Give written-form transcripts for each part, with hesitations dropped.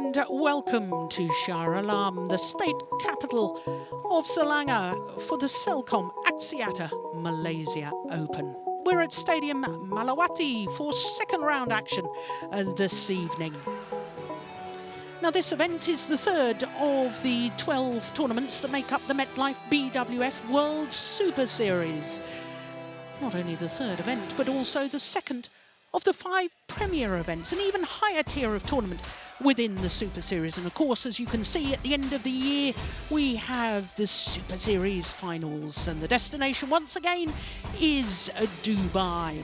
And welcome to Shah Alam, the state capital of Selangor, for the Celcom Axiata Malaysia Open. We're at Stadium Malawati for second round action this evening. Now, this event is the third of the 12 tournaments that make up the MetLife BWF World Superseries. Not only the third event, but also the second of the 5 premier events, an even higher tier of tournament within the Super Series. And of course, as you can see, at the end of the year, we have the Super Series finals, and the destination once again is Dubai.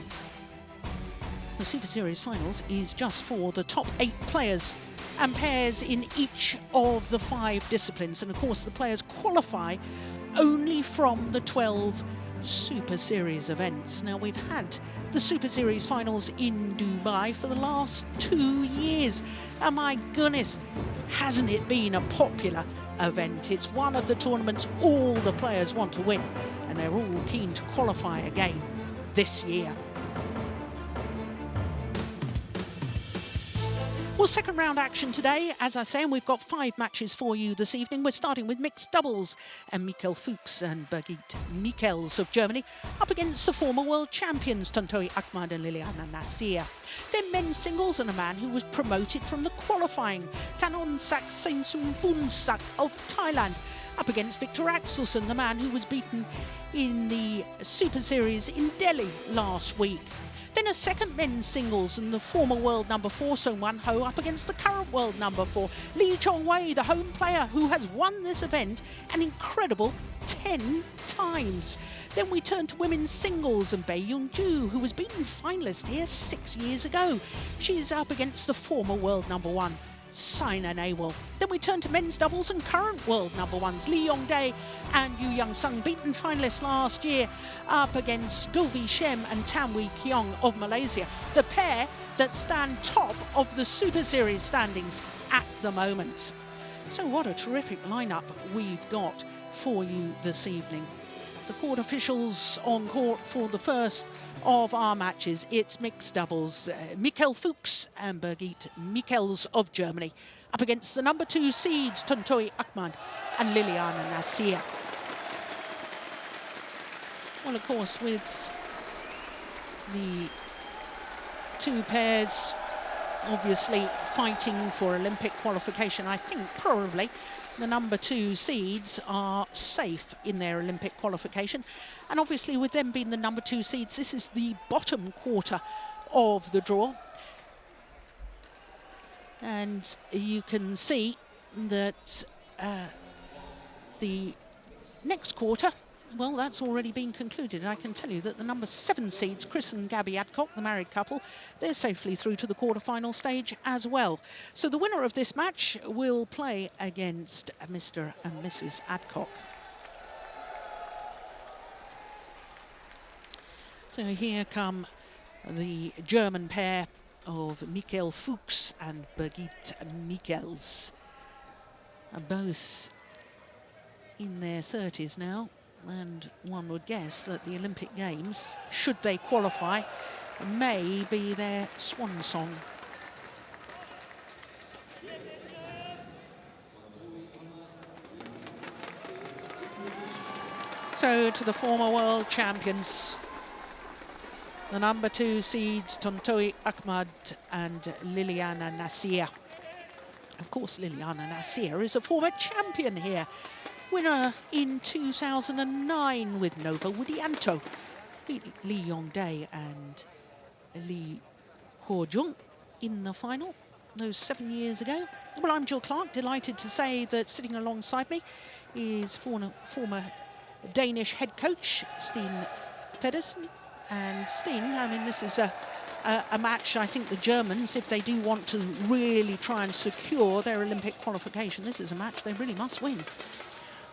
The Super Series finals is just for the top 8 players and pairs in each of the 5 disciplines. And of course, the players qualify only from the 12 Super Series events. Now, we've had the Super Series finals in Dubai for the last 2 years, and my goodness, hasn't it been a popular event? It's one of the tournaments all the players want to win, and they're all keen to qualify again this year. Well, second round action today, as I say, and we've got 5 matches for you this evening. We're starting with mixed doubles, and Fuchs and Birgit Michels of Germany up against the former world champions Tontowi, Ahmad and Liliyana Natsir. Then men's singles, and a man who was promoted from the qualifying, Thanonsak Sengsumbunsak of Thailand, up against Victor Axelsen, the man who was beaten in the Super Series in Delhi last week. Then a second men's singles, and the former world number 4, Song Wan Ho, up against the current world number 4, Lee Chong-wei, the home player who has won this event an incredible 10 times. Then we turn to women's singles, and Bae Young-ju, who was beaten finalist here 6 years ago. She is up against the former world number 1, Saina Nehwal. Then we turn to men's doubles, and current world number 1s Lee Yong-dae and Yu Young-sung, beaten finalists last year, up against Govi Shem and Tan Wee Keong of Malaysia, the pair that stand top of the Super Series standings at the moment. So what a terrific lineup we've got for you this evening. The court officials on court for the first of our matches. It's mixed doubles. Fuchs and Birgit Michels of Germany up against the number 2 seeds Tontowi, Ahmad and Liliyana Natsir. Well, of course, with the 2 pairs obviously fighting for Olympic qualification, I think probably the number 2 seeds are safe in their Olympic qualification. And obviously, with them being the number 2 seeds, this is the bottom quarter of the draw. And you can see that the next quarter, well, that's already been concluded. And I can tell you that the number 7 seeds, Chris and Gabby Adcock, the married couple, they're safely through to the quarterfinal stage as well. So the winner of this match will play against Mr. and Mrs. Adcock. So here come the German pair of Fuchs and Birgit Michels, both in their 30s now. And one would guess that the Olympic Games, should they qualify, may be their swan song. So to the former world champions, the number 2 seeds Tontowi, Ahmad and Liliyana Natsir. Of course, Liliyana Natsir is a former champion here. Winner in 2009 with Nova Widianto. Beat Lee Yong-dae and Lee Ho-jung in the final those 7 years ago. Well, I'm Jill Clark, delighted to say that sitting alongside me is former Danish head coach Steen Pedersen. And Steen, I mean, this is a match, I think the Germans, if they do want to really try and secure their Olympic qualification, this is a match they really must win.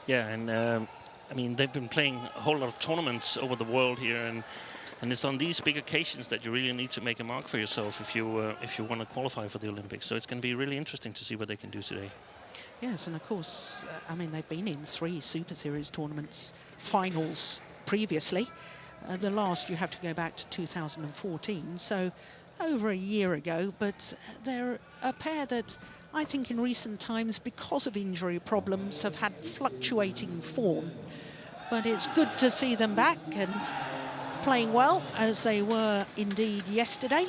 Yeah, and I mean, they've been playing a whole lot of tournaments over the world here, and it's on these big occasions that you really need to make a mark for yourself if you want to qualify for the Olympics. So it's going to be really interesting to see what they can do today. Yes, and of course, I mean, they've been in 3 Super Series tournaments finals previously. The last, you have to go back to 2014, so over a year ago. But they're a pair that I think in recent times, because of injury problems, have had fluctuating form. But it's good to see them back and playing well, as they were indeed yesterday.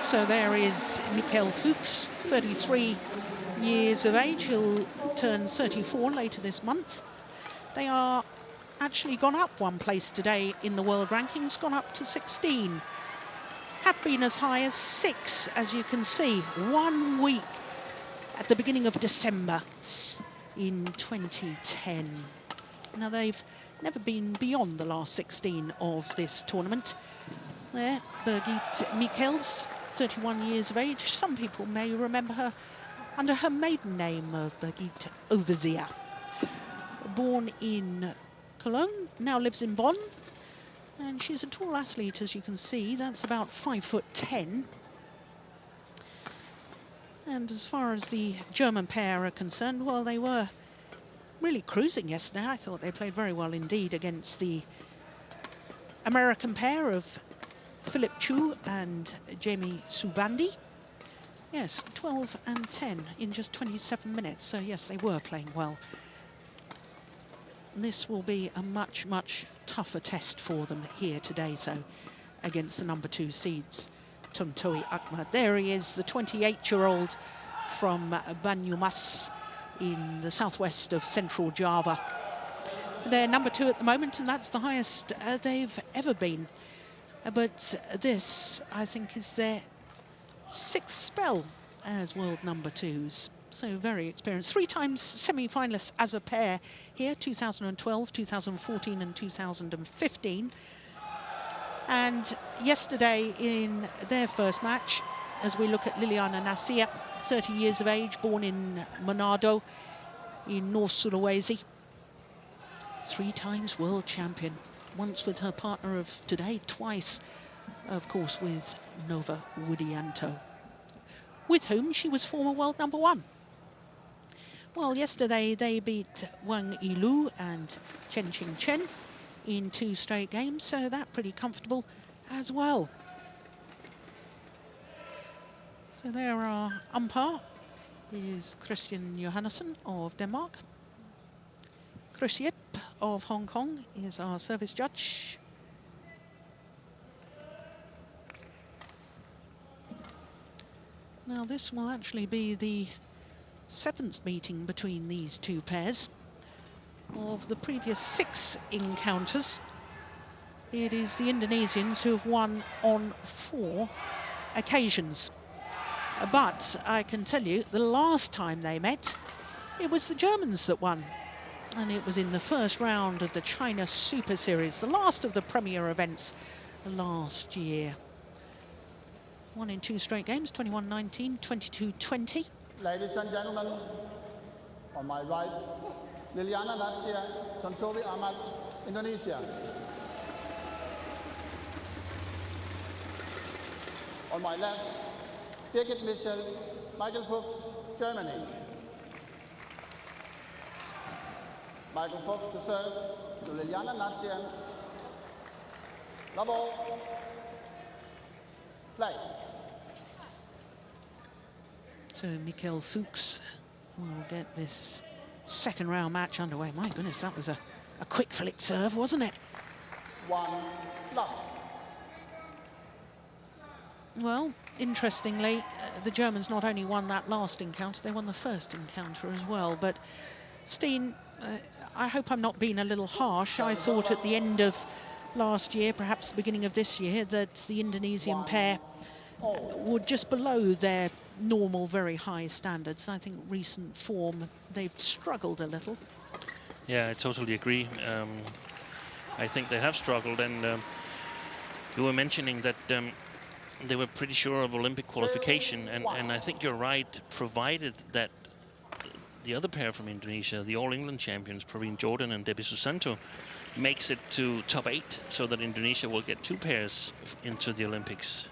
So there is Michels Fuchs, 33 years of age. He'll turn 34 later this month. They are actually gone up one place today in the world rankings, gone up to 16. Have been as high as 6, as you can see, 1 week at the beginning of December in 2010. Now, they've never been beyond the last 16 of this tournament. There, Birgit Michels, 31 years of age. Some people may remember her under her maiden name of Birgit Overseer. Born in Cologne, now lives in Bonn. And she's a tall athlete, as you can see. That's about 5'10". And as far as the German pair are concerned, well, they were really cruising yesterday. I thought they played very well indeed against the American pair of Philip Chu and Jamie Subandi. Yes, 12 and 10 in just 27 minutes. So yes, they were playing well. This will be a much, much tougher test for them here today, though, against the number 2 seeds, Tontowi Ahmad. There he is, the 28-year-old from Banyumas in the southwest of central Java. They're number 2 at the moment, and that's the highest they've ever been. But this, I think, is their 6th spell as world number 2s. So very experienced. 3 times semi-finalists as a pair here, 2012, 2014 and 2015. And yesterday in their first match, as we look at Liliyana Natsir, 30 years of age, born in Manado in North Sulawesi. 3 times world champion, once with her partner of today, twice, of course, with Nova Widianto, with whom she was former world number 1. Well, yesterday they beat Wang Yilu and Chen Qingchen in 2 straight games, so that's pretty comfortable as well. So there our umpire is Christian Johannesson of Denmark. Chris Yip of Hong Kong is our service judge. Now this will actually be the 7th meeting between these 2 pairs. Of the previous 6 encounters, it is the Indonesians who have won on 4 occasions. But I can tell you, the last time they met, it was the Germans that won. And it was in the first round of the China Super Series, the last of the premier events last year. Won in 2 straight games, 21-19, 22-20. Ladies and gentlemen, on my right, Liliyana Natsir, Tontowi Ahmad, Indonesia. On my left, Birgit Michels, Michael Fuchs, Germany. Michael Fuchs to serve to Liliyana Natsir. Love all. Play. So Michels Fuchs will get this 2nd round match underway. My goodness, that was a quick flick serve, wasn't it? 1 love. Well, interestingly, the Germans not only won that last encounter, they won the first encounter as well. But Steen, I hope I'm not being a little harsh. I thought at the end of last year, perhaps the beginning of this year, that the Indonesian pair were just below their normal, very high standards. I think recent form, they've struggled a little. Yeah, I totally agree. I think they have struggled, and you were mentioning that they were pretty sure of Olympic qualification, and I think you're right, provided that the other pair from Indonesia, the All England champions, Praveen Jordan and Debbie Susanto, makes it to top 8, so that Indonesia will get 2 pairs into the Olympics.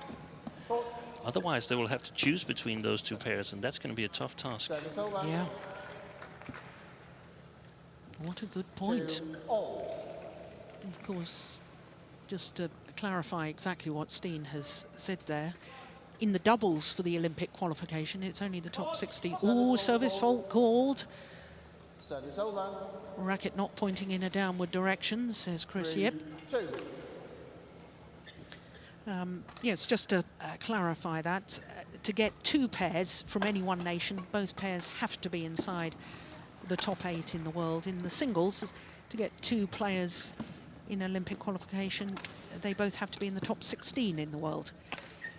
Otherwise, they will have to choose between those 2 pairs, and that's going to be a tough task. Yeah. What a good point. 2-all. Of course, just to clarify exactly what Steen has said there, in the doubles for the Olympic qualification, it's only the top 16. Oh, service fault called. Service over. Racket not pointing in a downward direction, says Chris Yip. 3-2. Yes, just to clarify that, to get 2 pairs from any one nation, both pairs have to be inside the top 8 in the world. In the singles, to get 2 players in Olympic qualification, they both have to be in the top 16 in the world.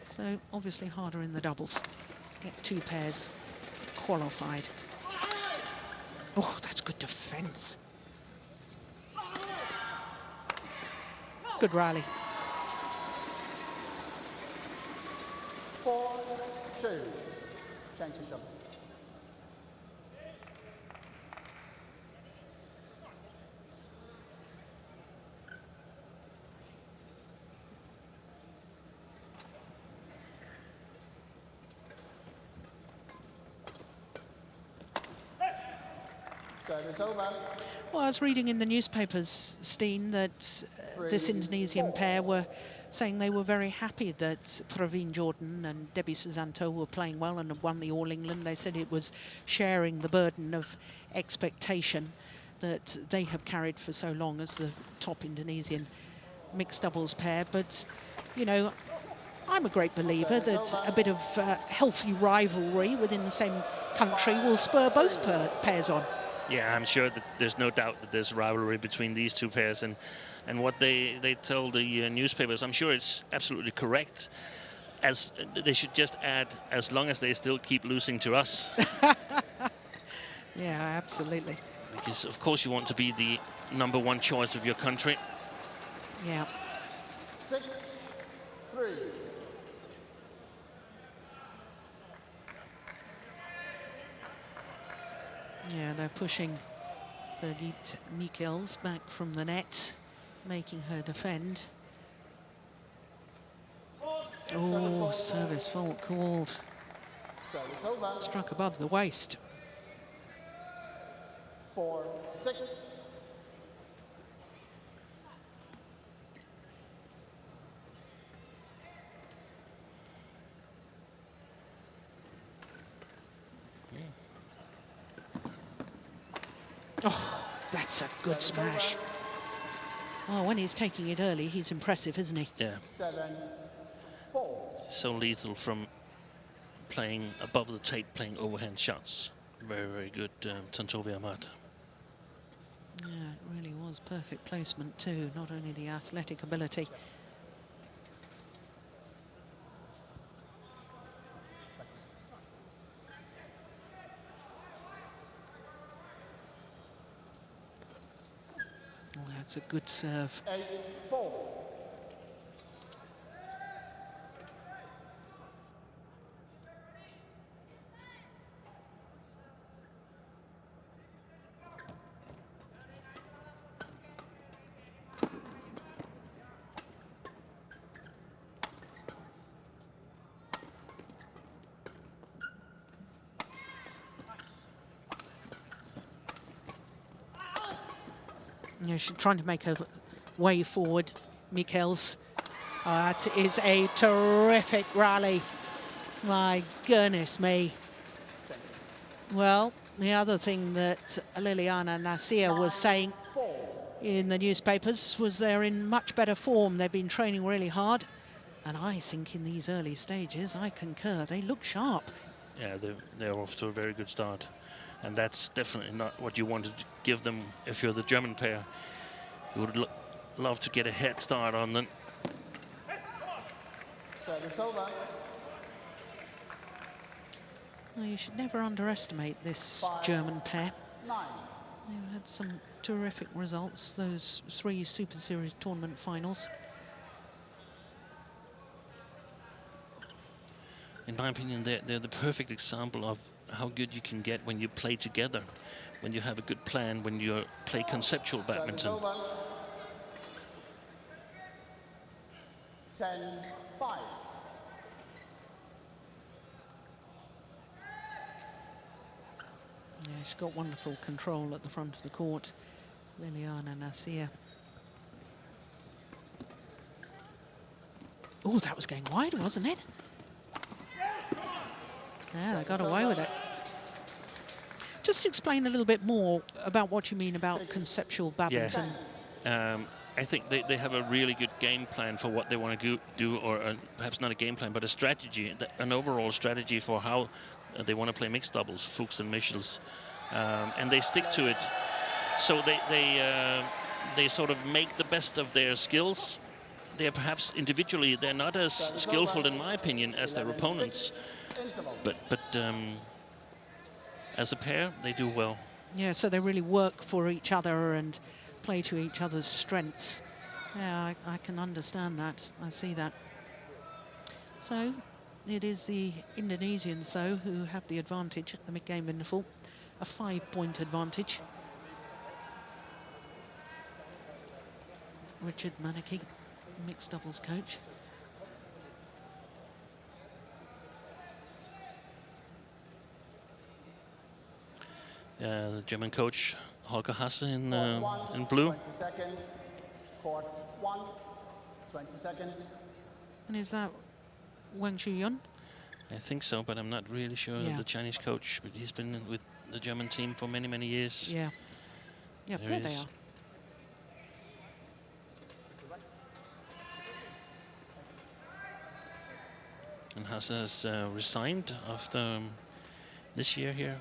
So obviously harder in the doubles. Get 2 pairs qualified. Oh, that's good defence. Good rally. 4-2. Change the shot. Service over. Well, I was reading in the newspapers, Steen, that this Indonesian pair were saying they were very happy that Praveen Jordan and Debbie Susanto were playing well and had won the All England. They said it was sharing the burden of expectation that they have carried for so long as the top Indonesian mixed doubles pair. But, you know, I'm a great believer that a bit of healthy rivalry within the same country will spur both pairs on. Yeah, I'm sure that there's no doubt that there's rivalry between these 2 pairs, and what they tell the newspapers, I'm sure it's absolutely correct. As they should just add, as long as they still keep losing to us. Yeah, absolutely. Because of course you want to be the #1 choice of your country. Yeah. 6-3. Yeah, they're pushing Birgit Michels back from the net, making her defend. Oh, service fault called. Service over. Struck above the waist. 4-6. Oh, that's a good smash. Well, when he's taking it early, he's impressive, isn't he? Yeah. 7-4. So lethal from playing above the tape, playing overhand shots. Very, very good, Tontowi Ahmad. Yeah, it really was perfect placement too, not only the athletic ability. Oh, that's a good serve. 8-4. Yeah, she's trying to make her way forward, Michels. Oh, that is a terrific rally. My goodness me. Well, the other thing that Liliyana Natsir was saying in the newspapers was they're in much better form. They've been training really hard. And I think in these early stages, I concur, they look sharp. Yeah, they're off to a very good start. And that's definitely not what you wanted to give them if you're the German pair. You would love to get a head start on them. Service over. Well, you should never underestimate this German pair. 9. They've had some terrific results, those 3 Super Series tournament finals. In my opinion, they're the perfect example of how good you can get when you play together, when you have a good plan, when you play conceptual Service badminton. over. 10-5. Yeah, She's got wonderful control at the front of the court. Liliyana Natsir. Oh, that was going wide, wasn't it? Yeah, they got away with it. Just explain a little bit more about what you mean about conceptual badminton. Yeah. I think they have a really good game plan for what they want to do, or perhaps not a game plan, but a strategy, an overall strategy for how they want to play mixed doubles, Fuchs and Michels, and they stick to it. So they sort of make the best of their skills. They're perhaps individually they're not as skillful, in my opinion, as their opponents, but as a pair they do well. Yeah, so they really work for each other and play to each other's strengths. Yeah, I can understand that. I see that. So it is the Indonesians, though, who have the advantage at the mid-game interval, a 5-point advantage. Richard Manaki, mixed doubles coach. The German coach Holger Hasse in blue. 20 seconds. Court 1, 20 seconds. And is that Wang Shuyun? I think so, but I'm not really sure of the Chinese coach. But he's been with the German team for many, many years. Yeah. Yeah, there they are. And Hasse has resigned after this year here.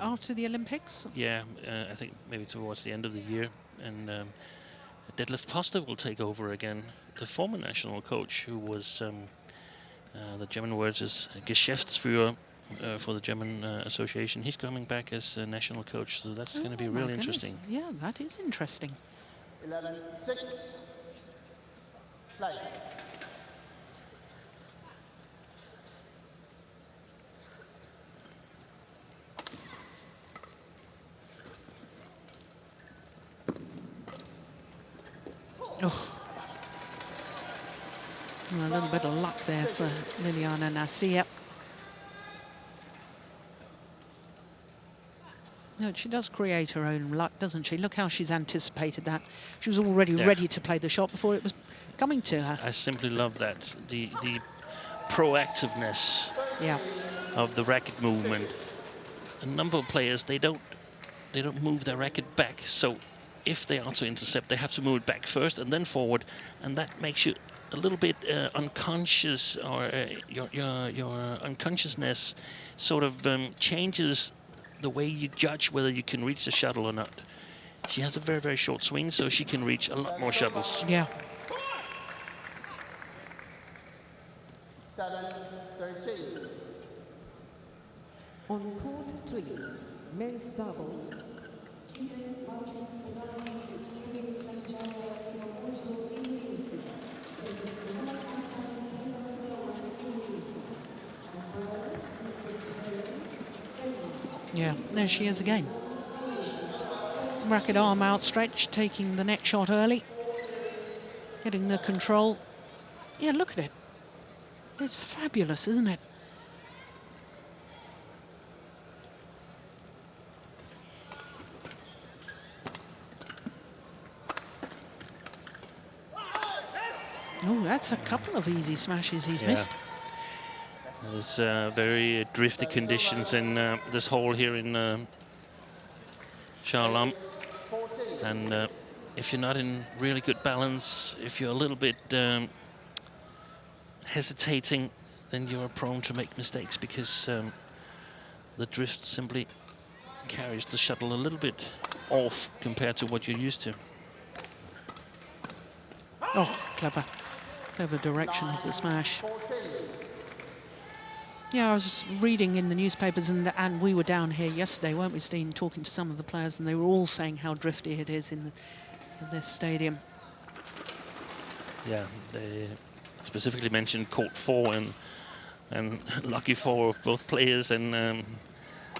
After the Olympics? Yeah, I think maybe towards the end of the year. And Detlef Toster will take over again, the former national coach, who was, the German word is Geschäftsführer for the German Association. He's coming back as a national coach, so that's going to be really interesting. Yeah, that is interesting. 11-6. Play. Oh. Well, a little bit of luck there for Liliyana Natsir. No, she does create her own luck, doesn't she? Look how she's anticipated that. She was already ready to play the shot before it was coming to her. I simply love that. The proactiveness of the racket movement. A number of players, they don't move their racket back, so if they are to intercept, they have to move it back first and then forward, and that makes you a little bit unconscious, or your unconsciousness sort of changes the way you judge whether you can reach the shuttle or not. She has a very, very short swing, so she can reach a lot more shuttles. Yeah. 7-13. On court 3, men's doubles. Yeah, there she is again. Racket arm outstretched, taking the net shot early. Getting the control. Yeah, look at it. It's fabulous, isn't it? Oh, that's a couple of easy smashes he's missed. There's very drifty conditions in this hole here in Shah Alam. And if you're not in really good balance, if you're a little bit hesitating, then you're prone to make mistakes, because the drift simply carries the shuttle a little bit off compared to what you're used to. Oh, clever. Clever direction of the smash. Yeah, I was just reading in the newspapers, and we were down here yesterday, weren't we, Steen, talking to some of the players, and they were all saying how drifty it is in this stadium. Yeah, they specifically mentioned court 4, and lucky for both players and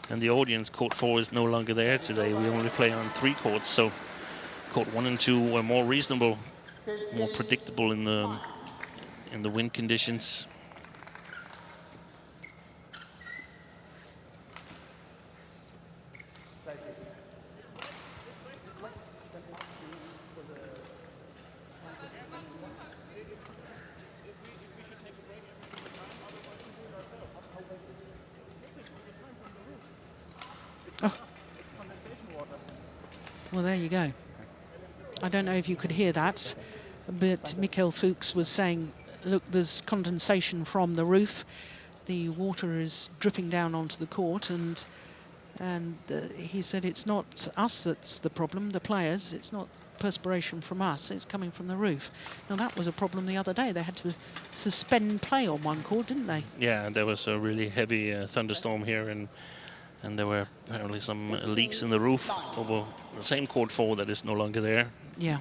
the audience, court 4 is no longer there today. We only play on 3 courts, so court 1 and 2 were more reasonable, more predictable in the wind conditions. Well, there you go. I don't know if you could hear that, but Michels Fuchs was saying, look, there's condensation from the roof. The water is dripping down onto the court, and he said it's not us that's the problem, the players. It's not perspiration from us, it's coming from the roof. Now, that was a problem the other day. They had to suspend play on one court, didn't they? Yeah, there was a really heavy thunderstorm here, and there were apparently some leaks in the roof over the same court 4 that is no longer there. Yeah.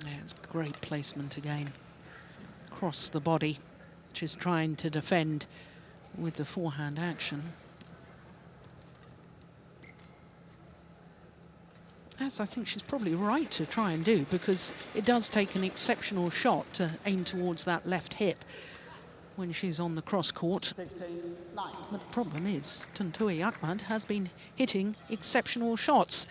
Yeah, it's great placement again. Across the body. She's trying to defend with the forehand action. As I think she's probably right to try and do, because it does take an exceptional shot to aim towards that left hip when she's on the cross court. But the problem is, Tontowi Ahmad has been hitting exceptional shots.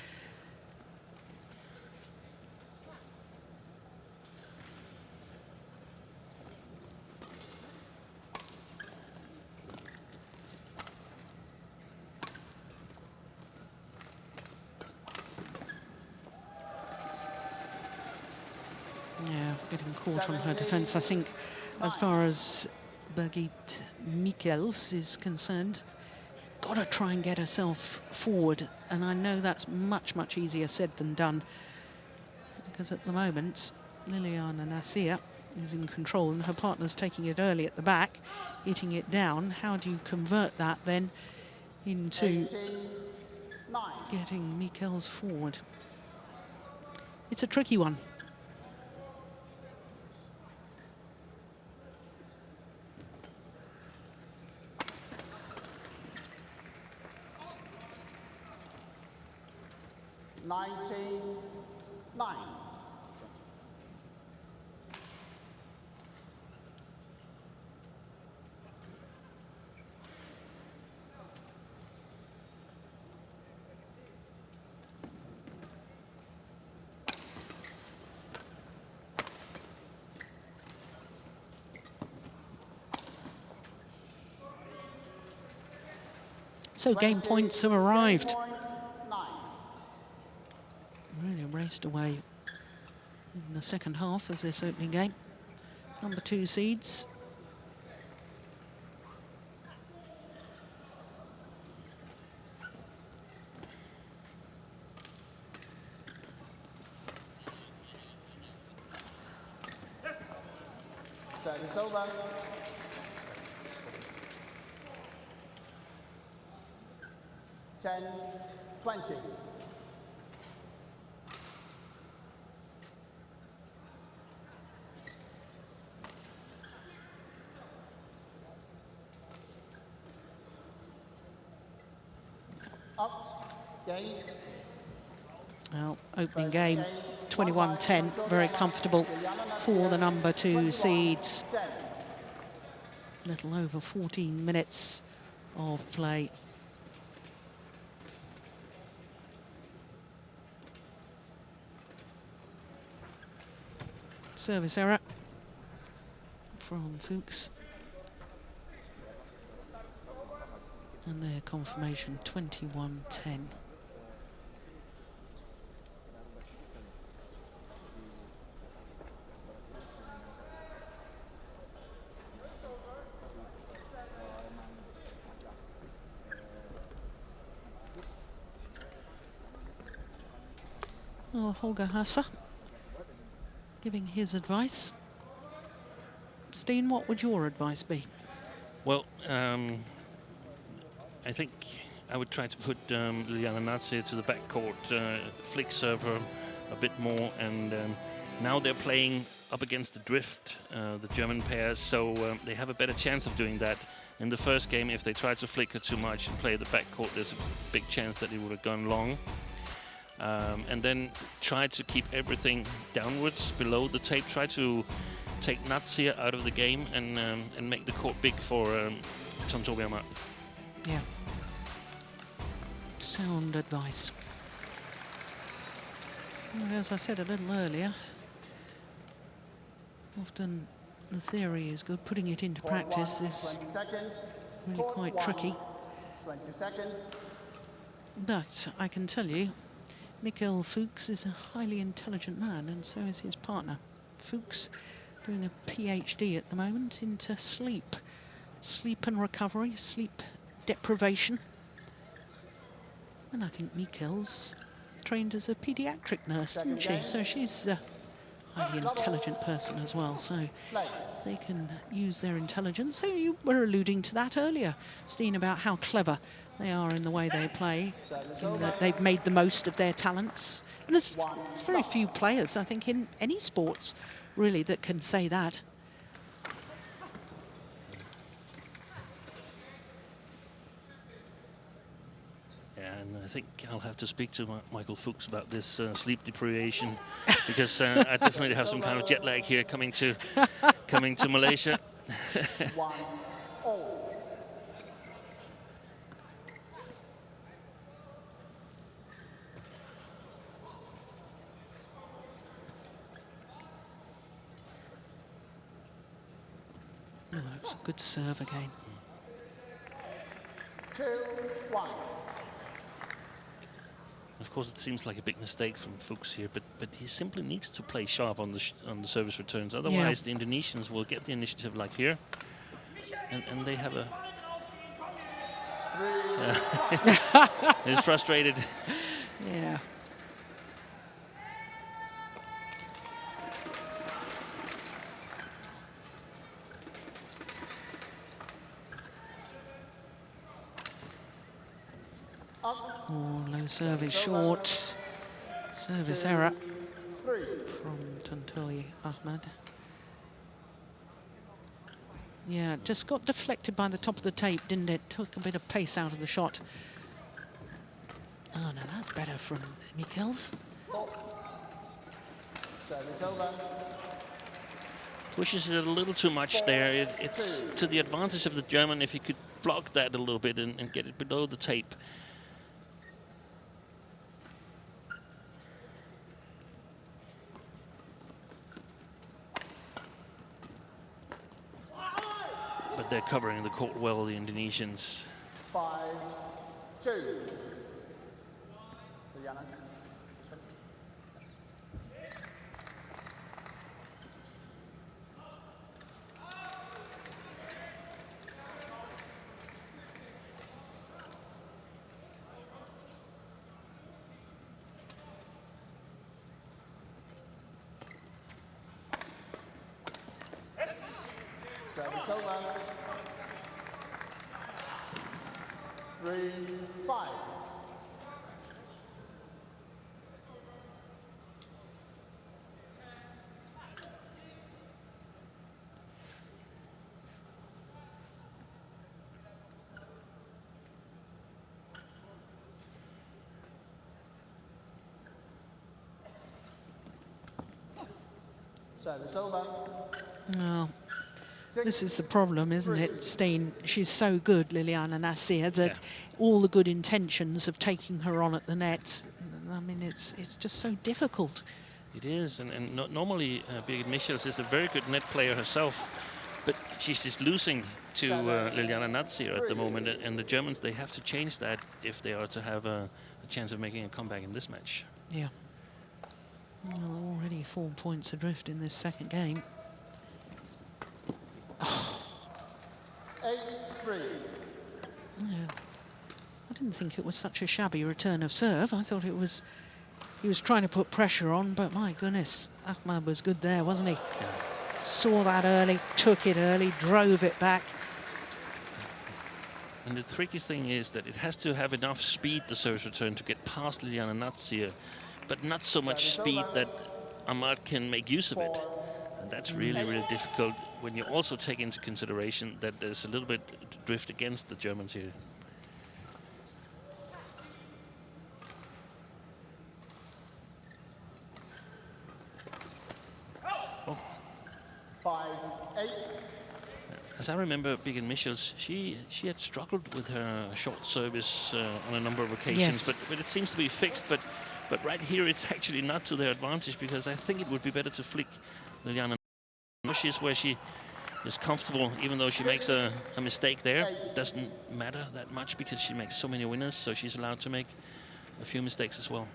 Yeah, getting caught on her defence, I think, as far as Birgit Michels is concerned. Got to try and get herself forward, and I know that's much, much easier said than done, because at the moment, Liliyana Natsir is in control, and her partner's taking it early at the back, hitting it down. How do you convert that then into getting Michels forward? It's a tricky one. So game points have arrived. Really raced away in the second half of this opening game. Number 2 seeds. Service over. Ten, 20. Up, game. Well, opening game, 21-10, very comfortable for the number 2 seeds. A little over 14 minutes of play. Service error from Fuchs. And their confirmation, 21-10. Oh, Holger Hase giving his advice. Steen, what would your advice be? Well, I think I would try to put Liliyana Natsir to the backcourt, flick serve her a bit more, and now they're playing up against the drift, the German pairs, so they have a better chance of doing that. In the first game, if they try to flick her too much and play the backcourt, there's a big chance that it would have gone long. And then try to keep everything downwards, below the tape. Try to take Natsir out of the game and make the court big for Tontowi Ahmad. Yeah. Sound advice. Well, as I said a little earlier, often the theory is good, putting it into practice is 20 seconds. really quite tricky. 20 seconds. But I can tell you, Michels Fuchs is a highly intelligent man, and so is his partner. Fuchs doing a PhD at the moment into sleep. Sleep and recovery, sleep deprivation. And I think Michels trained as a paediatric nurse, didn't she? So she's a highly intelligent person as well. So they can use their intelligence. So you were alluding to that earlier, Steen, about how clever they are in the way they play, and that they've made the most of their talents. And there's very few players, I think, in any sports, really, that can say that. And I think I'll have to speak to Michael Fuchs about this sleep deprivation, because I definitely have some kind of jet lag here coming to Malaysia. 1-0. Oh, it's a good serve again. 2-1. Of course, it seems like a big mistake from Fuchs here, but he simply needs to play sharp on the service returns. Otherwise, the Indonesians will get the initiative like here, and they have a. He's frustrated. Yeah. Oh, low service short. Service error from Tontowi, Ahmad. Yeah, it just got deflected by the top of the tape, didn't it? Took a bit of pace out of the shot. Oh, no, that's better from Michels. Service over. Pushes it a little too much there. It's to the advantage of the German if he could block that a little bit and get it below the tape. But they're covering the court well, the Indonesians. 5-2. Liliyana. Service over. 3-5. Service over. Oh. This is the problem, isn't it, Steen? She's so good, Liliyana Natsir, that all the good intentions of taking her on at the nets, I mean, it's just so difficult. It is, and normally Birgit Michels is a very good net player herself, but she's just losing to Liliyana Natsir at the moment, and the Germans, they have to change that if they are to have a chance of making a comeback in this match. Yeah. Well, already 4 points adrift in this second game. 8-3. Yeah. I didn't think it was such a shabby return of serve. I thought he was trying to put pressure on, but my goodness, Ahmad was good there, wasn't he? Yeah. Saw that early, took it early, drove it back. And the tricky thing is that it has to have enough speed, the service return, to get past Liliyana Natsir, but not so much speed that Ahmad can make use of it. And that's really, really difficult when you also take into consideration that there's a little bit drift against the Germans here. Oh. 5-8. as I remember, Birgit Michels, she had struggled with her short service on a number of occasions, Yes. but it seems to be fixed. But right here, it's actually not to their advantage, because I think it would be better to flick Liliyana. She's where she is comfortable, even though she makes a mistake there. It doesn't matter that much because she makes so many winners, so she's allowed to make a few mistakes as well.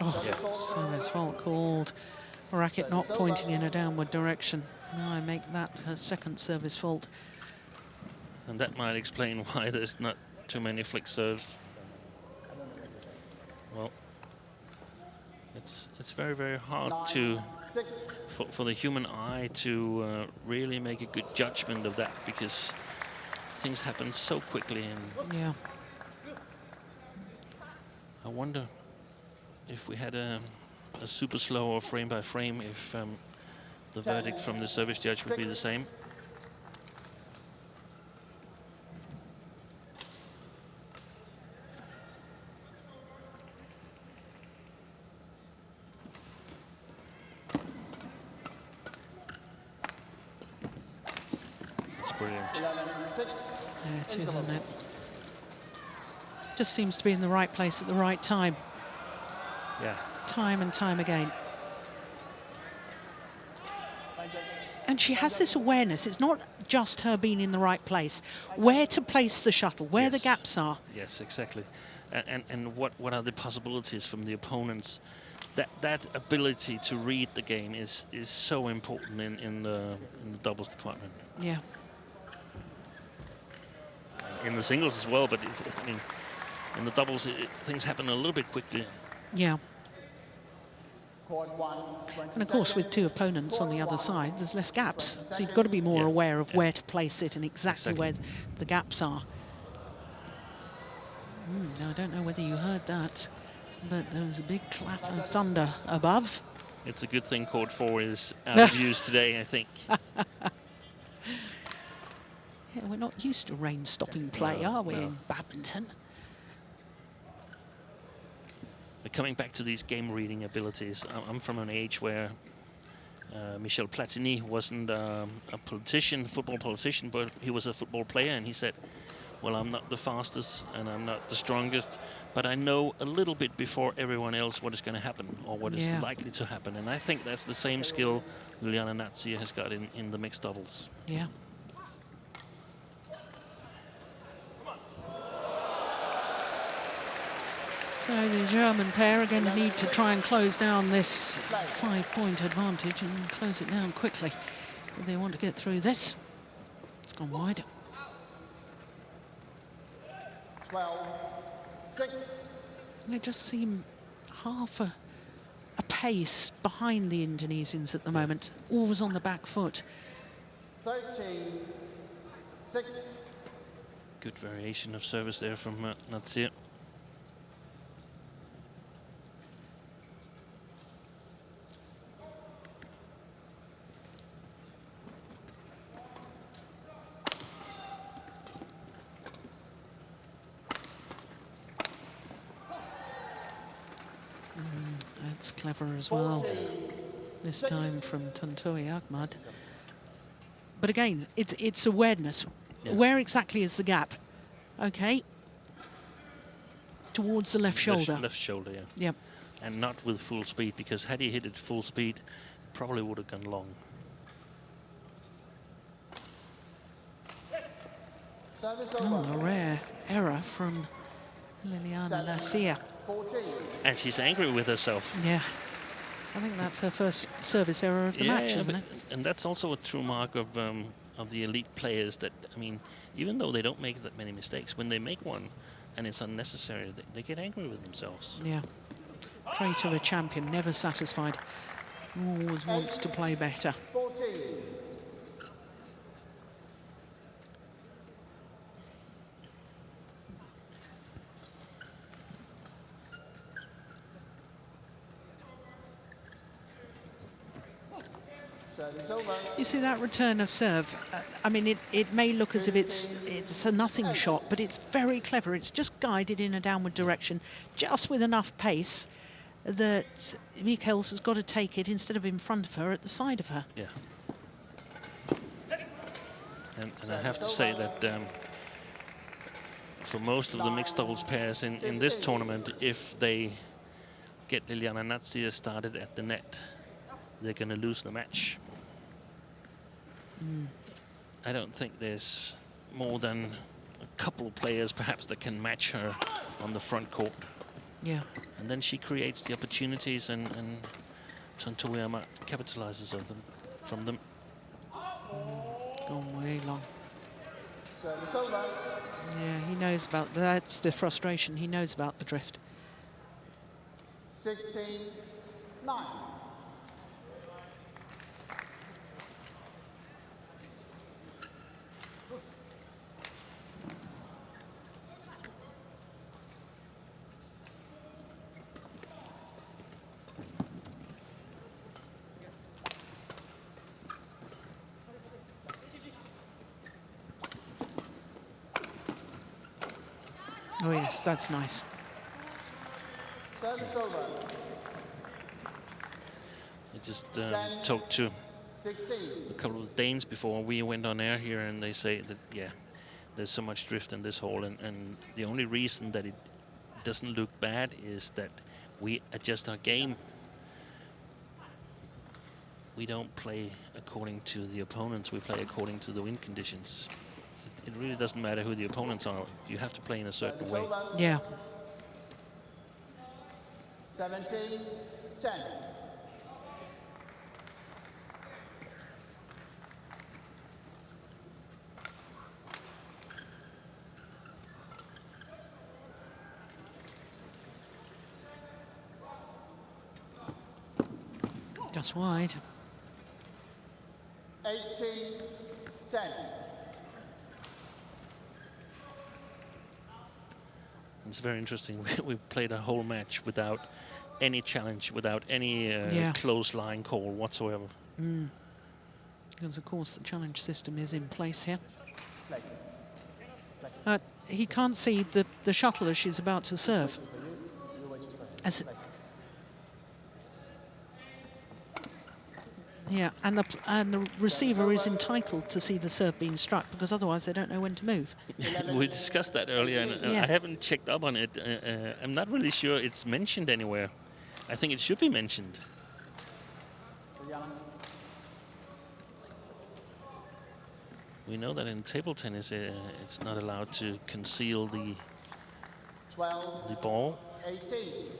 Oh, service fault called. Racket not pointing in a downward direction. Now I make that her second service fault. And that might explain why there's not too many flick serves. Well, it's very, very hard to for the human eye to really make a good judgment of that, because things happen so quickly. And Yeah. I wonder if we had a super slow or frame by frame, if the verdict from the service judge would be the same. That's brilliant. Yeah, it is, isn't it? Just seems to be in the right place at the right time. Yeah. Time and time again. And she has this awareness. It's not just her being in the right place. Where to place the shuttle, where the Yes. gaps are. Yes, exactly. And what are the possibilities from the opponents? That ability to read the game is so important in the doubles department. Yeah. In the singles as well, but I mean, in the doubles, things happen a little bit quickly. Yeah. And of course, with two opponents on the other side, there's less gaps. So you've got to be more aware of where to place it and exactly where the gaps are. Now, I don't know whether you heard that, but there was a big clatter of thunder above. It's a good thing Court 4 is out of use today, I think. Yeah, we're not used to rain-stopping play, are we, in badminton? But coming back to these game-reading abilities, I'm from an age where Michel Platini wasn't a football politician, but he was a football player, and he said, well, I'm not the fastest and I'm not the strongest, but I know a little bit before everyone else what is going to happen or what is likely to happen. And I think that's the same skill Liliyana Natsir has got in the mixed doubles. Yeah. So the German pair are going to need to try and close down this 5-point advantage and close it down quickly if they want to get through this. It's gone wide. 12-6. They just seem half a pace behind the Indonesians at the moment, always on the back foot. 13-6. Good variation of service there from Natsir. That's clever as well. This time from Tontowi Ahmad. But again, it's awareness. Yeah. Where exactly is the gap? Okay. Towards the left shoulder. Left shoulder, yeah. Yep. And not with full speed, because had he hit it full speed, probably would have gone long. Oh, a rare error from Liliyana Natsir. 14. And she's angry with herself. Yeah. I think that's her first service error of the match, isn't it? And that's also a true mark of the elite players, that, I mean, even though they don't make that many mistakes, when they make one and it's unnecessary, they get angry with themselves. Yeah. Trait of a champion, never satisfied. Always wants to play better. 14. Service over. You see that return of serve? I mean, it may look as if it's it's a nothing shot, but it's very clever. It's just guided in a downward direction, just with enough pace that Michels has got to take it instead of in front of her, at the side of her. Yeah. And I have to say that for most of the mixed doubles pairs in this tournament, if they get Liliyana and Natsir started at the net, they're going to lose the match. I don't think there's more than a couple of players perhaps that can match her on the front court. Yeah. And then she creates the opportunities, and Tontowi Ahmad capitalizes on them, from them. Gone way long. Service over. Yeah, he knows about that's the frustration. He knows about the drift. 16-9. Oh yes, that's nice. Service over. I just talked to 16. a couple of Danes before we went on air here, and they say that, yeah, there's so much drift in this hole, and the only reason that it doesn't look bad is that we adjust our game. We don't play according to the opponents, we play according to the wind conditions. It really doesn't matter who the opponents are, you have to play in a certain way. Yeah. 17-10. Just wide. 18-10. It's very interesting. We played a whole match without any challenge, without any close line call whatsoever. Because of course the challenge system is in place here. He can't see the shuttle as she's about to serve. Yeah, and the receiver is entitled to see the serve being struck, because otherwise they don't know when to move. We discussed that earlier, and Yeah. I haven't checked up on it. I'm not really sure it's mentioned anywhere. I think it should be mentioned. We know that in table tennis, it's not allowed to conceal the 12, ball. 18.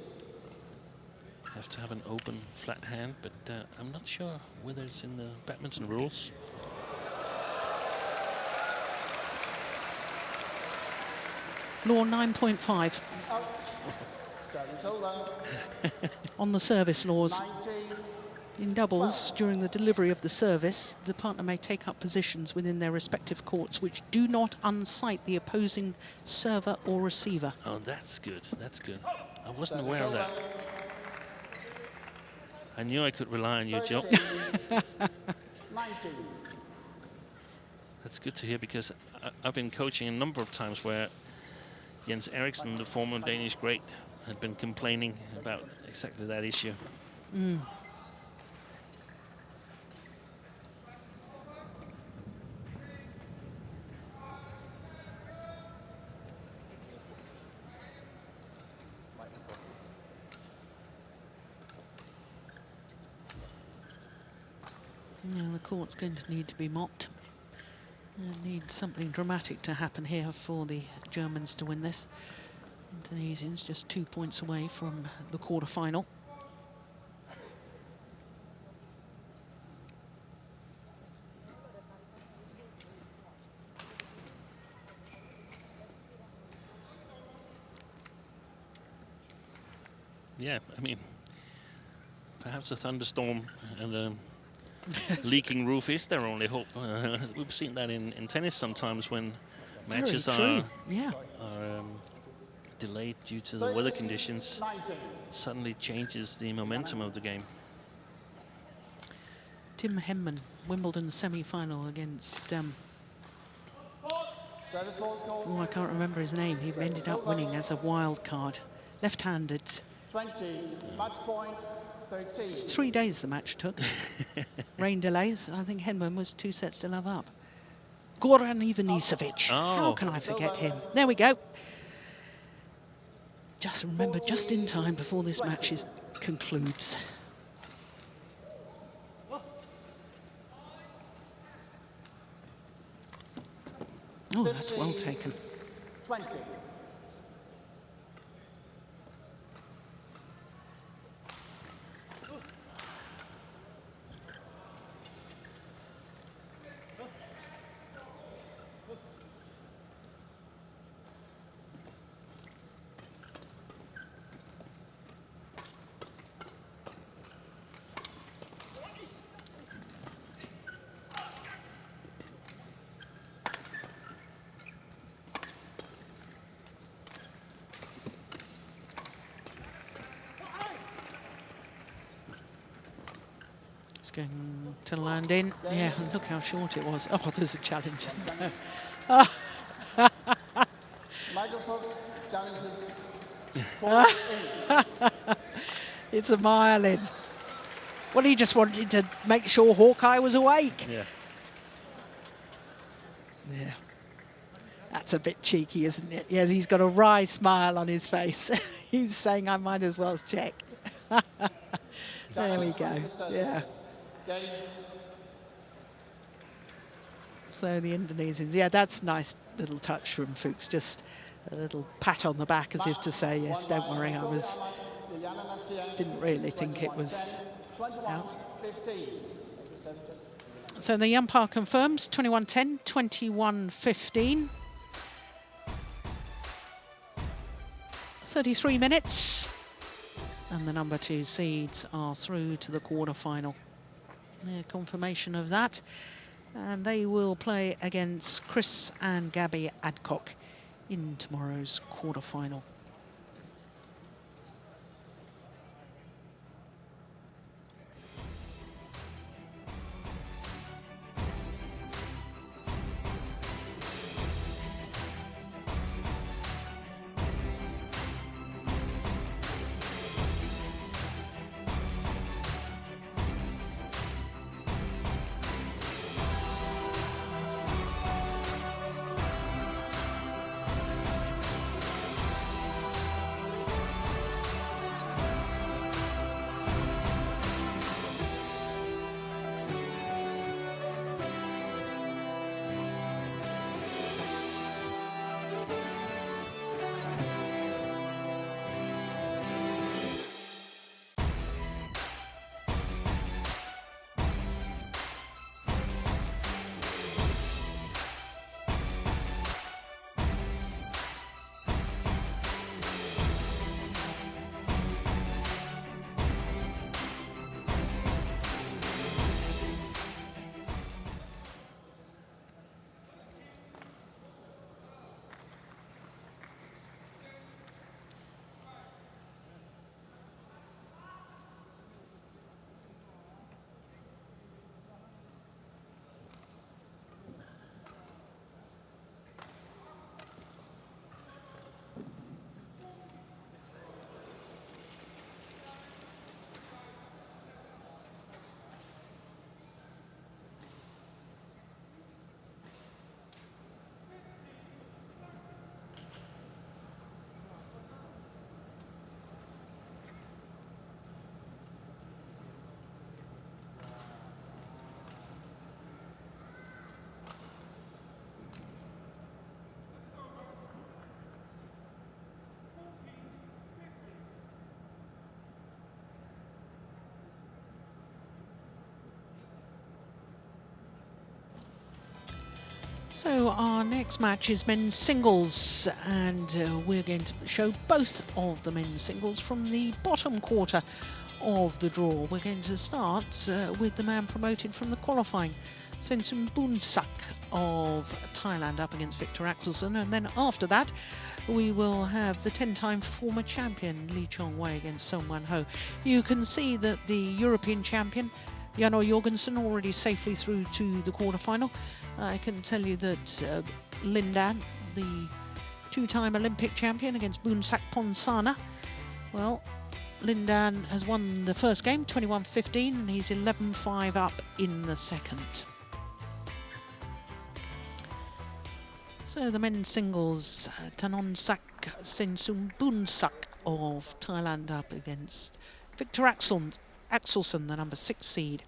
Have to have an open, flat hand, but I'm not sure whether it's in the badminton rules. Law 9.5 Out. Service over. on the service laws. 19. In doubles, during the delivery of the service, the partner may take up positions within their respective courts which do not unsight the opposing server or receiver. Oh, that's good. That's good. I wasn't aware of that. I knew I could rely on you, Joe. 19. That's good to hear, because I've been coaching a number of times where Jens Eriksen, the former Danish great, had been complaining about exactly that issue. The court's going to need to be mopped. Need something dramatic to happen here for the Germans to win this. Indonesians just 2 points away from the quarter-final. Yeah, I mean, perhaps a thunderstorm and a leaking roof is their only hope. We've seen that in tennis sometimes, when matches are delayed due to the weather conditions. It suddenly changes the momentum of the game. Tim Henman, Wimbledon semi-final against Service fault call. Oh, I can't remember his name. He ended up winning as a wild card. Left-handed. 20, match point 13. 3 days the match took. Rain delays. I think Henman was 2 sets to love up. Goran Ivanisevic. How can I forget him? There we go. Just remember, just in time before this match concludes. Oh, that's well taken. 20. Going to land in. Yeah, and look how short it was. Oh, there's a challenge. Michael Fuchs challenges. It's a mile in. Well, he just wanted to make sure Hawkeye was awake. Yeah. Yeah. That's a bit cheeky, isn't it? Yes, he's got a wry smile on his face. He's saying, I might as well check. There we go. Yeah. So the Indonesians, yeah, that's a nice little touch from Fuchs, just a little pat on the back as if to say, yes, don't worry, didn't really think it was out. So the umpire confirms 21-10, 21-15. 33 minutes. And the number 2 seeds are through to the quarter-final. Confirmation of that. And they will play against Chris and Gabby Adcock in tomorrow's quarter-final. So our next match is men's singles, and we're going to show both of the men's singles from the bottom quarter of the draw. We're going to start with the man promoted from the qualifying, Sensum Boonsak of Thailand up against Victor Axelsen, and then after that we will have the 10-time former champion Lee Chong Wei against Song Wan Ho. You can see that the European champion Jano Jorgensen already safely through to the quarterfinal. I can tell you that Lindan, the two-time Olympic champion against Boonsak Ponsana, well, Lindan has won the first game, 21-15, and he's 11-5 up in the second. So the men's singles, Tanonsak Sensum Boonsak of Thailand up against Victor Axelsen, the number 6 seed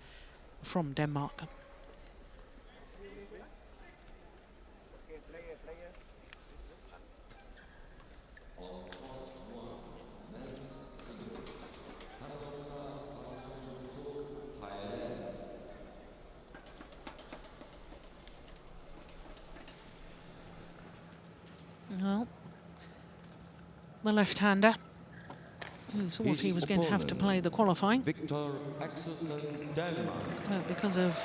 from Denmark. Well, the left-hander, who thought he was going to have to play the qualifying. Victor Axelsen, Denmark. But because of